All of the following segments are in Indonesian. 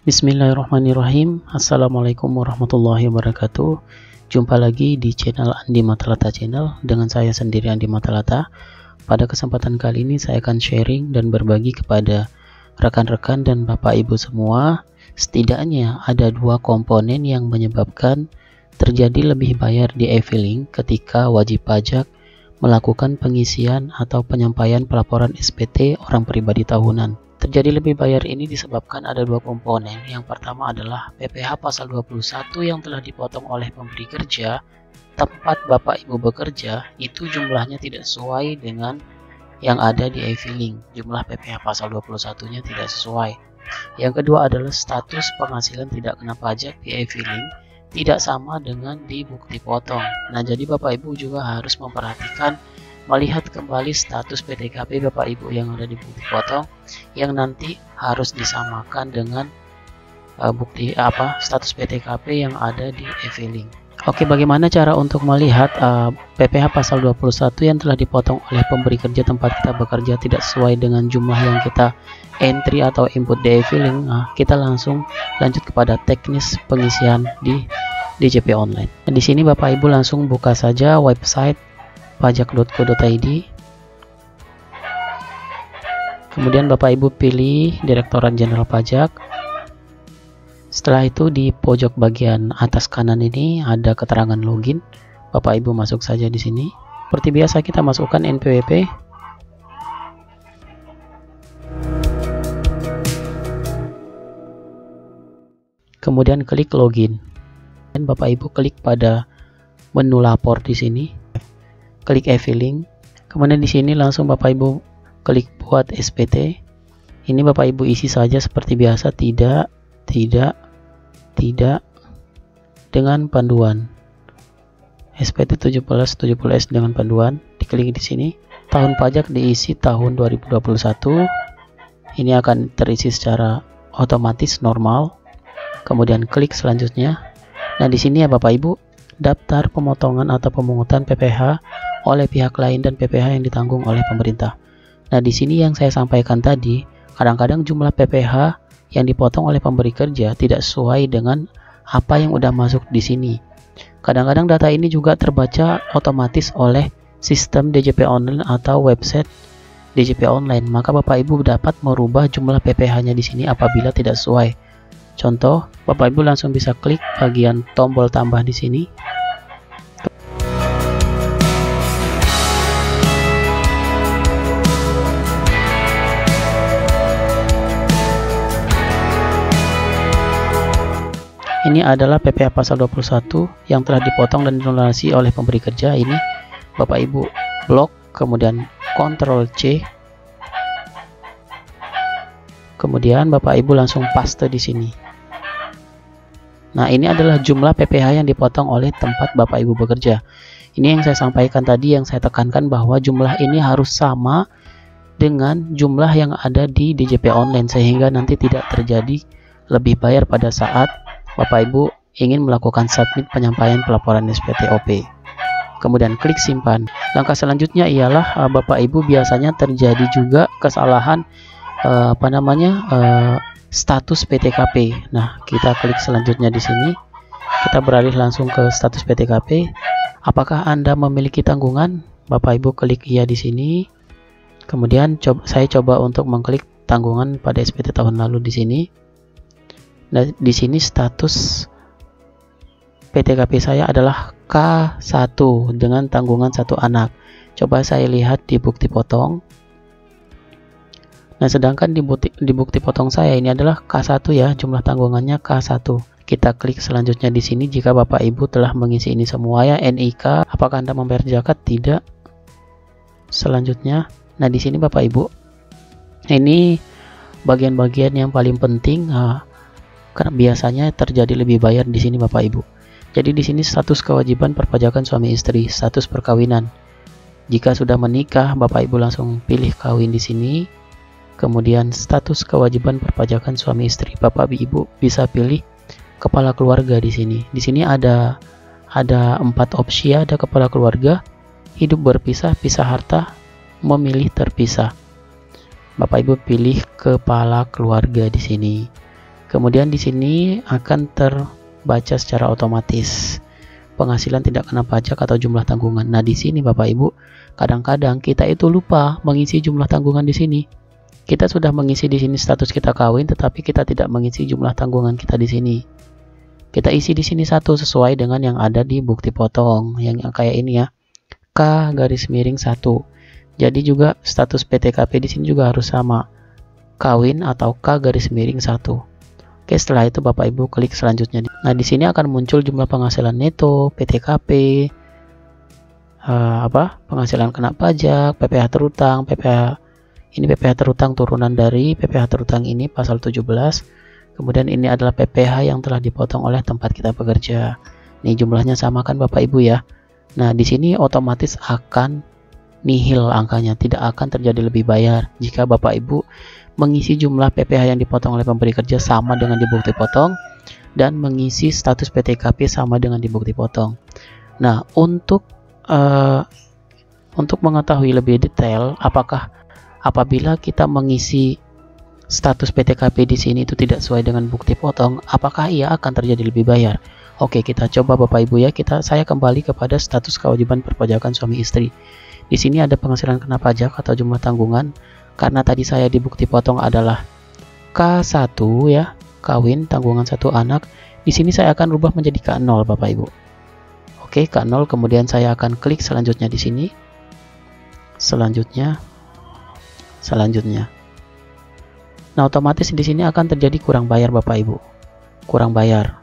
Bismillahirrahmanirrahim. Assalamualaikum warahmatullahi wabarakatuh. Jumpa lagi di channel Andi Matalata Channel dengan saya sendiri, Andi Matalata. Pada kesempatan kali ini saya akan sharing dan berbagi kepada rekan-rekan dan bapak ibu semua, setidaknya ada dua komponen yang menyebabkan terjadi lebih bayar di e-filing ketika wajib pajak melakukan pengisian atau penyampaian pelaporan SPT orang pribadi tahunan. Terjadi lebih bayar ini disebabkan ada dua komponen. Yang pertama adalah PPh pasal 21 yang telah dipotong oleh pemberi kerja tempat bapak ibu bekerja, itu jumlahnya tidak sesuai dengan yang ada di e-filing. Jumlah PPh pasal 21 nya tidak sesuai. Yang kedua adalah status penghasilan tidak kena pajak di e-filing tidak sama dengan di bukti potong. Nah, jadi bapak ibu juga harus memperhatikan, melihat kembali status PTKP bapak ibu yang ada di bukti potong yang nanti harus disamakan dengan status PTKP yang ada di e-filing. Oke, bagaimana cara untuk melihat PPh pasal 21 yang telah dipotong oleh pemberi kerja tempat kita bekerja tidak sesuai dengan jumlah yang kita entry atau input di e-filing? Kita langsung lanjut kepada teknis pengisian di DJP online. Nah, di sini bapak ibu langsung buka saja website pajak.co.id. Kemudian bapak ibu pilih Direktorat Jenderal Pajak. Setelah itu di pojok bagian atas kanan ini ada keterangan login. Bapak ibu masuk saja di sini. Seperti biasa kita masukkan NPWP. Kemudian klik login. Dan bapak ibu klik pada menu lapor di sini. Klik e-filing, kemudian di sini langsung bapak ibu klik buat SPT. Ini bapak ibu isi saja seperti biasa, tidak dengan panduan. SPT 1770S dengan panduan, diklik di sini. Tahun pajak diisi tahun 2021. Ini akan terisi secara otomatis normal. Kemudian klik selanjutnya. Nah, di sini ya bapak ibu, daftar pemotongan atau pemungutan PPh oleh pihak lain dan PPh yang ditanggung oleh pemerintah. Nah, di sini yang saya sampaikan tadi, kadang-kadang jumlah PPh yang dipotong oleh pemberi kerja tidak sesuai dengan apa yang udah masuk di sini. Kadang-kadang data ini juga terbaca otomatis oleh sistem DJP online atau website DJP online. Maka bapak ibu dapat merubah jumlah PPh-nya di sini apabila tidak sesuai. Contoh, bapak ibu langsung bisa klik bagian tombol tambah di sini. Ini adalah PPh pasal 21 yang telah dipotong dan dilunasi oleh pemberi kerja. Ini bapak ibu blok, kemudian Ctrl C, kemudian bapak ibu langsung paste di sini. Nah, ini adalah jumlah PPh yang dipotong oleh tempat bapak ibu bekerja. Ini yang saya sampaikan tadi, yang saya tekankan bahwa jumlah ini harus sama dengan jumlah yang ada di DJP online, sehingga nanti tidak terjadi lebih bayar pada saat bapak ibu ingin melakukan submit penyampaian pelaporan SPT OP. Kemudian klik simpan. Langkah selanjutnya ialah bapak ibu biasanya terjadi juga kesalahan status PTKP. Nah, kita klik selanjutnya di sini. Kita beralih langsung ke status PTKP. Apakah Anda memiliki tanggungan? Bapak ibu klik iya di sini. Kemudian saya coba untuk mengklik tanggungan pada SPT tahun lalu di sini. Nah, di sini status PTKP saya adalah K1 dengan tanggungan 1 anak. Coba saya lihat di bukti potong. Nah, sedangkan di bukti potong saya ini adalah K1 ya, jumlah tanggungannya K1. Kita klik selanjutnya di sini jika bapak ibu telah mengisi ini semua ya. NIK, apakah Anda membayar zakat? Tidak. Selanjutnya, nah di sini bapak ibu, ini bagian-bagian yang paling penting. Karena biasanya terjadi lebih bayar di sini bapak ibu. Jadi di sini status kewajiban perpajakan suami istri, status perkawinan. Jika sudah menikah, bapak ibu langsung pilih kawin di sini. Kemudian status kewajiban perpajakan suami istri, bapak ibu bisa pilih kepala keluarga di sini. Di sini ada 4 opsi, ada kepala keluarga, hidup berpisah, pisah harta, memilih terpisah. Bapak Ibu pilih kepala keluarga di sini. Kemudian di sini akan terbaca secara otomatis penghasilan tidak kena pajak atau jumlah tanggungan. Nah, di sini Bapak Ibu, kadang-kadang kita itu lupa mengisi jumlah tanggungan di sini. Kita sudah mengisi di sini status kita kawin, tetapi kita tidak mengisi jumlah tanggungan kita di sini. Kita isi di sini 1 sesuai dengan yang ada di bukti potong, yang kayak ini ya. K_1. Jadi juga status PTKP di sini juga harus sama. Kawin atau K_1. Oke, setelah itu Bapak Ibu klik selanjutnya. Nah, di sini akan muncul jumlah penghasilan neto, PTKP, penghasilan kena pajak, PPh terutang, ini PPh terutang turunan dari PPh terutang ini pasal 17. Kemudian ini adalah PPh yang telah dipotong oleh tempat kita bekerja. Nih jumlahnya sama kan Bapak Ibu ya. Nah, di sini otomatis akan nihil angkanya, tidak akan terjadi lebih bayar jika Bapak Ibu mengisi jumlah PPh yang dipotong oleh pemberi kerja sama dengan di bukti potong dan mengisi status PTKP sama dengan di bukti potong. Nah, untuk mengetahui lebih detail apabila kita mengisi status PTKP di sini itu tidak sesuai dengan bukti potong, apakah ia akan terjadi lebih bayar? Oke, kita coba Bapak Ibu ya. Saya kembali kepada status kewajiban perpajakan suami istri. Di sini ada penghasilan kena pajak atau jumlah tanggungan. Karena tadi saya di bukti potong adalah K1 ya, kawin, tanggungan 1 anak. Di sini saya akan rubah menjadi K0 Bapak Ibu. Oke, K0, kemudian saya akan klik selanjutnya di sini. Selanjutnya. Nah, otomatis di sini akan terjadi kurang bayar Bapak Ibu. Kurang bayar.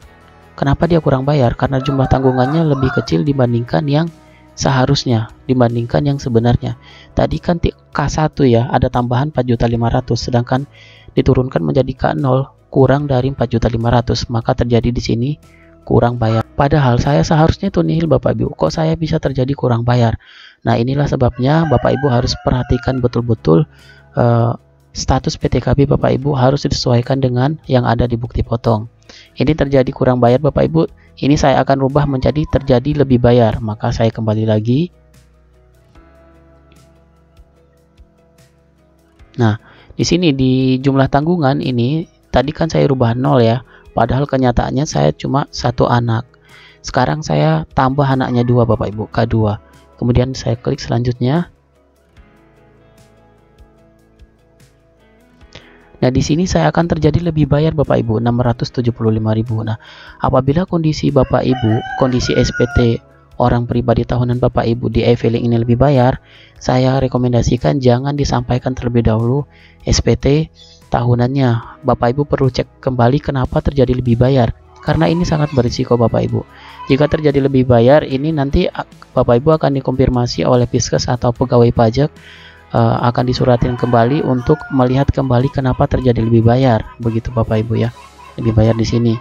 Kenapa dia kurang bayar? Karena jumlah tanggungannya lebih kecil dibandingkan yang seharusnya, dibandingkan yang sebenarnya. Tadi kan K1 ya, ada tambahan 4.500.000, sedangkan diturunkan menjadi K0 kurang dari 4.500.000, maka terjadi di sini kurang bayar. Padahal saya seharusnya itu nihil Bapak Ibu. Kok saya bisa terjadi kurang bayar? Nah, inilah sebabnya Bapak Ibu harus perhatikan betul-betul status PTKP Bapak Ibu harus disesuaikan dengan yang ada di bukti potong. Ini terjadi kurang bayar Bapak Ibu, ini saya akan rubah menjadi terjadi lebih bayar. Maka saya kembali lagi. Nah, di sini di jumlah tanggungan ini tadi kan saya rubah 0 ya, padahal kenyataannya saya cuma 1 anak. Sekarang saya tambah anaknya 2 Bapak Ibu, K2. Kemudian saya klik selanjutnya. Nah, di sini saya akan terjadi lebih bayar Bapak Ibu, 675.000. Nah, apabila kondisi Bapak Ibu, kondisi SPT orang pribadi tahunan Bapak Ibu di e-filing ini lebih bayar, saya rekomendasikan jangan disampaikan terlebih dahulu SPT tahunannya. Bapak Ibu perlu cek kembali kenapa terjadi lebih bayar, karena ini sangat berisiko Bapak Ibu. Jika terjadi lebih bayar, ini nanti Bapak Ibu akan dikonfirmasi oleh Piskes atau pegawai pajak, akan disuratin kembali untuk melihat kembali kenapa terjadi lebih bayar, begitu Bapak Ibu ya, lebih bayar di sini.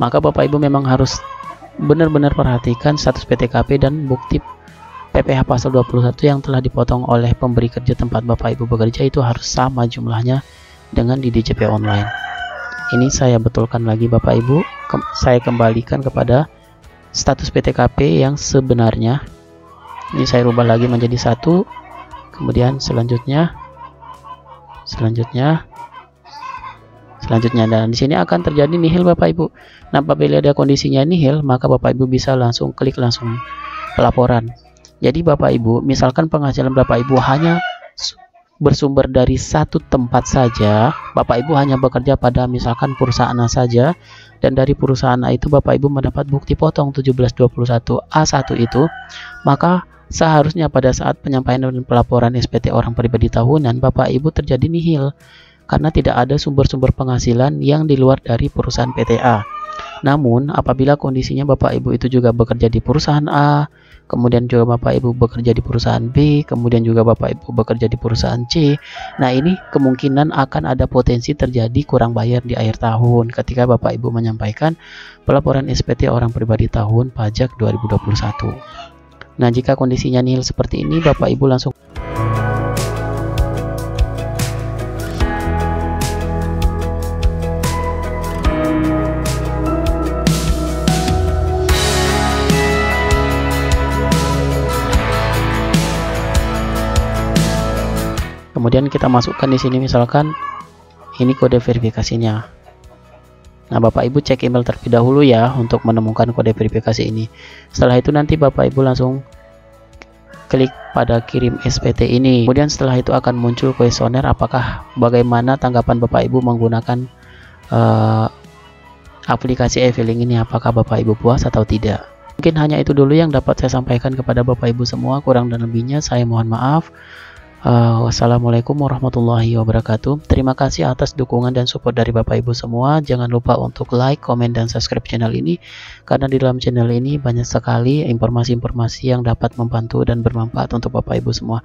Maka Bapak Ibu memang harus benar-benar perhatikan status PTKP dan bukti PPh pasal 21 yang telah dipotong oleh pemberi kerja tempat Bapak Ibu bekerja itu harus sama jumlahnya dengan di DJP online. Ini saya betulkan lagi Bapak Ibu, saya kembalikan kepada status PTKP yang sebenarnya. Ini saya rubah lagi menjadi 1. Kemudian selanjutnya, dan di sini akan terjadi nihil Bapak Ibu. Nah, apabila ada kondisinya nihil, maka Bapak Ibu bisa langsung klik langsung pelaporan. Jadi Bapak Ibu, misalkan penghasilan Bapak Ibu hanya bersumber dari 1 tempat saja, Bapak Ibu hanya bekerja pada misalkan perusahaan A saja, dan dari perusahaan A itu Bapak Ibu mendapat bukti potong 1721 A1 itu, maka seharusnya pada saat penyampaian dan pelaporan SPT orang pribadi tahunan Bapak Ibu terjadi nihil karena tidak ada sumber-sumber penghasilan yang di luar dari perusahaan PTA. Namun apabila kondisinya Bapak Ibu itu juga bekerja di perusahaan A, kemudian juga Bapak Ibu bekerja di perusahaan B, kemudian juga Bapak Ibu bekerja di perusahaan C, nah ini kemungkinan akan ada potensi terjadi kurang bayar di akhir tahun ketika Bapak Ibu menyampaikan pelaporan SPT orang pribadi tahun pajak 2021. Nah, jika kondisinya nihil seperti ini, Bapak Ibu langsung kemudian kita masukkan di sini misalkan ini kode verifikasinya. Nah, Bapak Ibu cek email terlebih dahulu ya untuk menemukan kode verifikasi ini. Setelah itu nanti Bapak Ibu langsung klik pada kirim SPT ini. Kemudian setelah itu akan muncul kuesioner apakah bagaimana tanggapan Bapak Ibu menggunakan aplikasi e-filing ini, apakah Bapak Ibu puas atau tidak. Mungkin hanya itu dulu yang dapat saya sampaikan kepada Bapak Ibu semua, kurang dan lebihnya saya mohon maaf. Wassalamualaikum warahmatullahi wabarakatuh. Terima kasih atas dukungan dan support dari Bapak Ibu semua. Jangan lupa untuk like, komen, dan subscribe channel ini, karena di dalam channel ini banyak sekali informasi-informasi yang dapat membantu dan bermanfaat untuk Bapak Ibu semua.